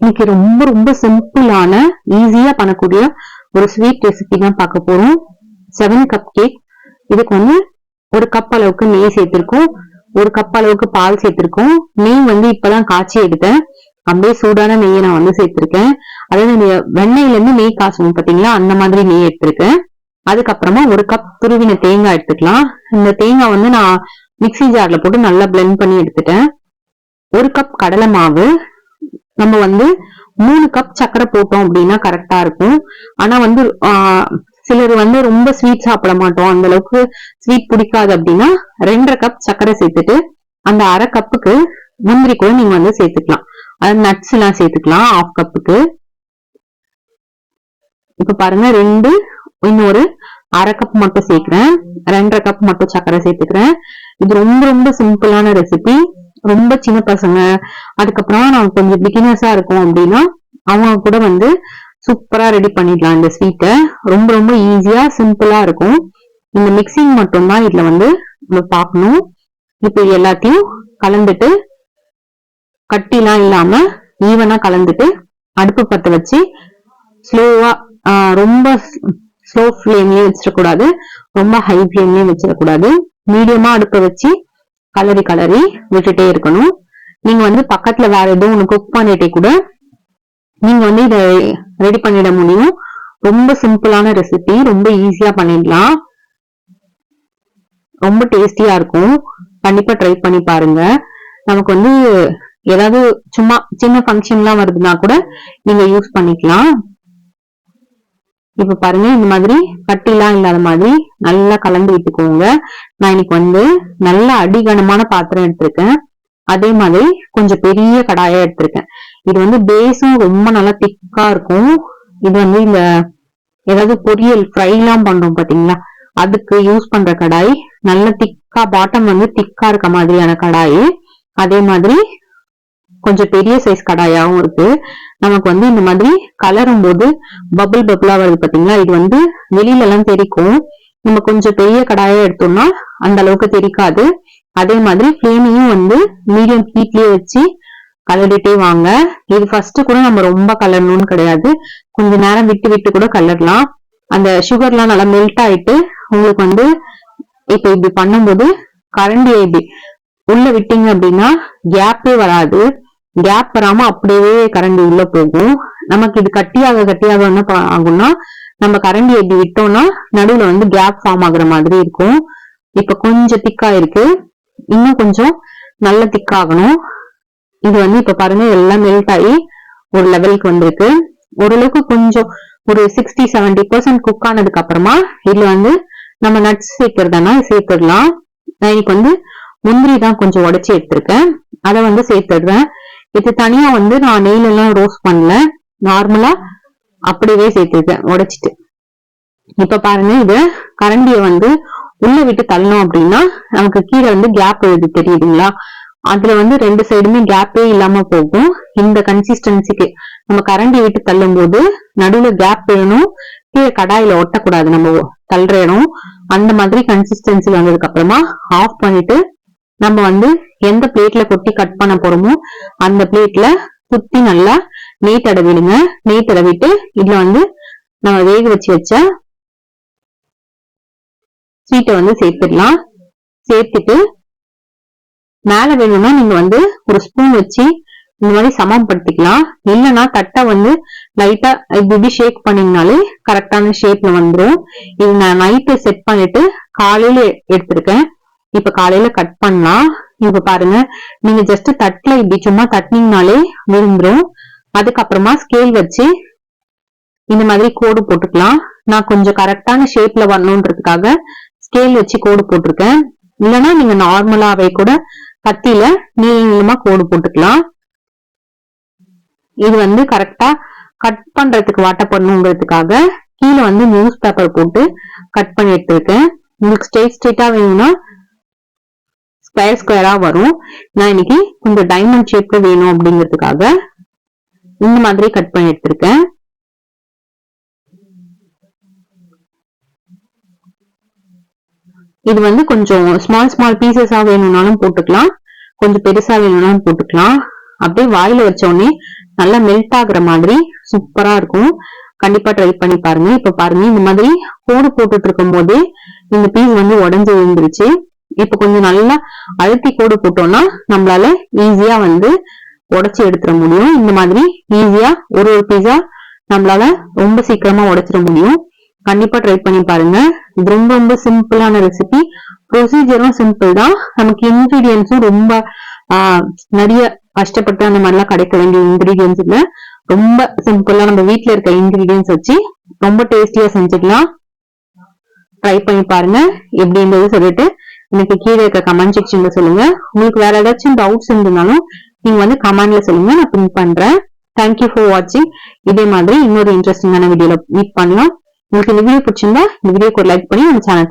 இன்னைக்கு ரொம்ப ரொம்ப சிம்பிளான ஈஸியா பண்ணக்கூடிய ஒரு ஸ்வீட் ரெசிபி தான் பார்க்க போறோம். 7 கப் கேக். இதுக்கு வந்து ஒரு கப் அளவுக்கு நெய் சேர்த்திருக்கோம், ஒரு கப் அளவுக்கு பால் சேர்த்திருக்கோம். நெய் வந்து இப்பதான் காய்ச்சி எடுத்தேன், அப்படியே சூடான நெய்யை நான் வந்து சேர்த்திருக்கேன். அதாவது வெண்ணெயில இருந்து நெய் காய்ச்சணும் பாத்தீங்களா, அந்த மாதிரி நெய் எடுத்திருக்கேன். அதுக்கப்புறமா ஒரு கப் துருவின தேங்காய் எடுத்துக்கலாம். இந்த தேங்காய் வந்து நான் மிக்சி ஜார்ல போட்டு நல்லா பிளெண்ட் பண்ணி எடுத்துட்டேன். ஒரு கப் கடலை மாவு. நம்ம வந்து 3 கப் சர்க்கரை போட்டோம் அப்படின்னா கரெக்டா இருக்கும். ஆனா வந்து சிலர் வந்து ரொம்ப ஸ்வீட் சாப்பிட மாட்டோம், அந்த அளவுக்கு ஸ்வீட் பிடிக்காது அப்படின்னா 2.5 கப் சர்க்கரை சேர்த்துட்டு அந்த அரை கப்புக்கு முந்திரி கூட நீங்க வந்து சேர்த்துக்கலாம். அது நட்ஸ் எல்லாம் சேர்த்துக்கலாம் 1/2 கப்புக்கு. இப்ப பாருங்க, இன்னொரு அரை கப் மட்டும் சேர்க்கிறேன், 2.5 கப் மட்டும் சர்க்கரை சேர்த்துக்கிறேன். இது ரொம்ப ரொம்ப சிம்பிளான ரெசிபி. ரொம்ப சின்ன பசங்க, அதுக்கப்புறம் நம்ம கொஞ்சம் பிகினர்ஸா இருக்கும் அப்படின்னா அவங்க கூட வந்து சூப்பரா ரெடி பண்ணிடலாம் இந்த ஸ்வீட்டை. ரொம்ப ரொம்ப ஈஸியா சிம்பிளா இருக்கும். இந்த மிக்சிங் மட்டும் தான் இதுல வந்து நம்ம பார்க்கணும். இப்ப எல்லாத்தையும் கலந்துட்டு கட்டிலாம் இல்லாம ஈவனா கலந்துட்டு அடுப்பு பத்த வச்சு ஸ்லோவா, ரொம்ப ஸ்லோ ஃபிளேம்லயும் வச்சிடக்கூடாது, ரொம்ப ஹை ஃபிளேம்லயும் வச்சிடக்கூடாது. மீடியமா அடுப்பை வச்சு கலரி விட்டுட்டே இருக்கணும். நீங்க வந்து பக்கத்துல வேற ஏதோ ஒண்ணு குக் பண்ணிட்டே கூட நீங்க வந்து இதை ரெடி பண்ணிட முடியும். ரொம்ப சிம்பிளான ரெசிபி, ரொம்ப ஈஸியா பண்ணிடலாம், ரொம்ப டேஸ்டியா இருக்கும். கண்டிப்பா ட்ரை பண்ணி பாருங்க. நமக்கு வந்து ஏதாவது சும்மா சின்ன ஃபங்க்ஷன் எல்லாம் வருதுன்னா கூட நீங்க யூஸ் பண்ணிக்கலாம். இப்ப பாருங்க, இந்த மாதிரி கட்டிலாம் இல்லாத மாதிரி நல்லா கலந்து விட்டுக்கோங்க. நான் இன்னைக்கு வந்து நல்ல அடிகனமான பாத்திரம் எடுத்திருக்கேன், அதே மாதிரி கொஞ்சம் பெரிய கடாயா எடுத்திருக்கேன். இது வந்து பேஸும் ரொம்ப நல்லா திக்கா இருக்கும். இது வந்து இந்த ஏதாவது பொரியல் ஃப்ரை எல்லாம் பண்றோம் பாத்தீங்களா, அதுக்கு யூஸ் பண்ற கடாய். நல்ல திக்கா, பாட்டம் வந்து திக்கா இருக்க மாதிரியான கடாய். அதே மாதிரி கொஞ்சம் பெரிய சைஸ் கடாயாவும் இருக்கு. நமக்கு வந்து இந்த மாதிரி கலரும் போது பபுள் பபுளா வருது பாத்தீங்களா, இது வந்து வெளியில எல்லாம் தெரிக்கும். நம்ம கொஞ்சம் பெரிய கடாயா எடுத்தோம்னா அந்த அளவுக்கு தெரிக்காது. அதே மாதிரி ஃபிளேமையும் வந்து மீடியம் ஹீட்லயே வச்சு கலரிட்டே வாங்க. இது ஃபர்ஸ்ட் கூட நம்ம ரொம்ப கலரணும்னு கிடையாது, கொஞ்ச நேரம் விட்டு விட்டு கூட கலரலாம். அந்த சுகர்லாம் நல்லா மெல்ட் ஆயிட்டு உங்களுக்கு வந்து இப்ப இப்படி பண்ணும்போது கரண்டியை இப்படி உள்ள விட்டீங்க அப்படின்னா கேப்பே வராது. கேப் வராம அப்படியே கரண்டி உள்ள போகும். நமக்கு இது கட்டியாக என்ன ஆகும்னா, நம்ம கரண்டி எப்படி விட்டோம்னா நடுவுல வந்து கேப் ஃபார்ம் ஆகுற மாதிரி இருக்கும். இப்ப கொஞ்சம் திக்கா இருக்கு, இன்னும் கொஞ்சம் நல்ல திக்காகணும். இது வந்து இப்ப பாருங்க எல்லாம் மெல்ட் ஆகி ஒரு லெவலுக்கு வந்திருக்கு. ஓரளவுக்கு கொஞ்சம் ஒரு 60-70% குக் ஆனதுக்கு அப்புறமா இதுல வந்து நம்ம நட்ஸ் சேர்க்கறதுனா சேர்த்துடலாம். நான் இன்னைக்கு வந்து முந்திரி தான் கொஞ்சம் உடைச்சி எடுத்திருக்கேன், அதை வந்து சேர்த்துடுறேன். இது தனியா வந்து நான் நெய்ல எல்லாம் ரோஸ்ட் பண்ணல, நார்மலா அப்படியே சேர்த்திருக்கேன் உடைச்சிட்டு. இப்ப பாருங்க, இது கரண்டிய வந்து உள்ள விட்டு தள்ளணும் அப்படின்னா நமக்கு கீழே வந்து கேப் எழுது தெரியுதுங்களா, அதுல வந்து 2 சைடுமே கேப்பே இல்லாம போகும். இந்த கன்சிஸ்டன்சிக்கு நம்ம கரண்டி விட்டு தள்ளும் போது நடுவுல கேப் வேணும், கீழே கடாயில ஒட்டக்கூடாது, நம்ம தள்ளுற இடம் அந்த மாதிரி கன்சிஸ்டன்சி வந்ததுக்கு அப்புறமா ஆஃப் பண்ணிட்டு நம்ம வந்து எந்த பிளேட்ல கொட்டி கட் பண்ண போறோமோ அந்த பிளேட்ல சுத்தி நல்லா நெய் தடவிடுங்க. நெய் தடவிட்டு இதுல வந்து நம்ம வேக வச்சு வச்ச ஸ்வீட்டை வந்து சேர்த்துடலாம். சேர்த்துட்டு மேல வேணும்னா நீங்க வந்து ஒரு ஸ்பூன் வச்சு இந்த மாதிரி சமப்படுத்திக்கலாம். இல்லைன்னா தட்டை வந்து லைட்டா இப்படி ஷேக் பண்ணீங்கனாலே கரெக்டான ஷேப்ல வந்துடும். இது நான் நைட்டு செட் பண்ணிட்டு காலையில எடுத்திருக்கேன். இப்ப காலையில கட் பண்ணலாம். இப்ப பாருங்க, நீங்க ஜஸ்ட் தட்டுல இப்படி சும்மா தட்டினீங்கனாலே விழுந்துரும். அதுக்கப்புறமா ஸ்கேல் வச்சு இந்த மாதிரி கோடு போட்டுக்கலாம். நான் கொஞ்சம் கரெக்டான ஷேப்ல வரணுன்றதுக்காக ஸ்கேல் வச்சு கோடு போட்டிருக்கேன். இல்லைன்னா நீங்க நார்மலாவே கூட கத்தியில நீளமா கோடு போட்டுக்கலாம். இது வந்து கரெக்டா கட் பண்றதுக்கு வாட்டப்படணுங்கிறதுக்காக கீழே வந்து நியூஸ் பேப்பர் போட்டு கட் பண்ணி எடுத்திருக்கேன். உங்களுக்கு ஸ்ட்ரெயிட்டா வேணும்னா ஸ்கொயரா வரும். நான் இன்னைக்கு கொஞ்சம் டைமண்ட் ஷேப்ல வேணும் அப்படிங்கிறதுக்காக இந்த மாதிரி கட் பண்ணி எடுத்திருக்கேன். இது வந்து கொஞ்சம் ஸ்மால் பீசஸா வேணும்னாலும் போட்டுக்கலாம், கொஞ்சம் பெருசா வேணும்னாலும் போட்டுக்கலாம். அப்படியே வாயில வச்ச உடனே நல்லா மெல்ட் ஆகுற மாதிரி சூப்பரா இருக்கும். கண்டிப்பா ட்ரை பண்ணி பாருங்க. இப்ப பாருங்க, இந்த மாதிரி கோடு போட்டுட்டு இருக்கும் போதே இந்த பீஸ் வந்து உடைஞ்சு விழுந்துருச்சு. இப்ப கொஞ்சம் நல்லா அழுத்தி கோடு போட்டோம்னா நம்மளால ஈஸியா வந்து உடைச்சு எடுத்துட முடியும். இந்த மாதிரி ஈஸியா ஒரு பீஸா நம்மளால ரொம்ப சீக்கிரமா உடைச்சிட முடியும். கண்டிப்பா ட்ரை பண்ணி பாருங்க. இது ரொம்ப ரொம்ப சிம்பிளான ரெசிபி. ப்ரொசீஜரும் சிம்பிள் தான். நமக்கு இன்கிரீடியன்ஸும் ரொம்ப நிறைய கஷ்டப்பட்டு அந்த மாதிரிலாம் கிடைக்க வேண்டிய இன்கிரீடியன்ஸ் இல்ல. ரொம்ப சிம்பிளா நம்ம வீட்டுல இருக்க இன்கிரீடியன்ஸ் வச்சு ரொம்ப டேஸ்டியா செஞ்சுக்கலாம். ட்ரை பண்ணி பாருங்க. எப்படி இருந்தது சொல்லிட்டு எனக்கு கீழே இருக்க கமெண்ட் செக்ஷன்ல சொல்லுங்க. உங்களுக்கு வேற ஏதாச்சும் டவுட்ஸ் இருந்ததுனாலும் நீங்க வந்து கமெண்ட்ல சொல்லுங்க, நான் பின் பண்றேன். தேங்க்யூ ஃபார் வாட்சிங். இதே மாதிரி இன்னொரு இன்ட்ரெஸ்டிங்கான வீடியோல மீட் பண்ணலாம். உங்களுக்கு இந்த வீடியோ பிடிச்சிருந்தா இந்த வீடியோக்கு ஒரு லைக் பண்ணி நம்ம சேனல்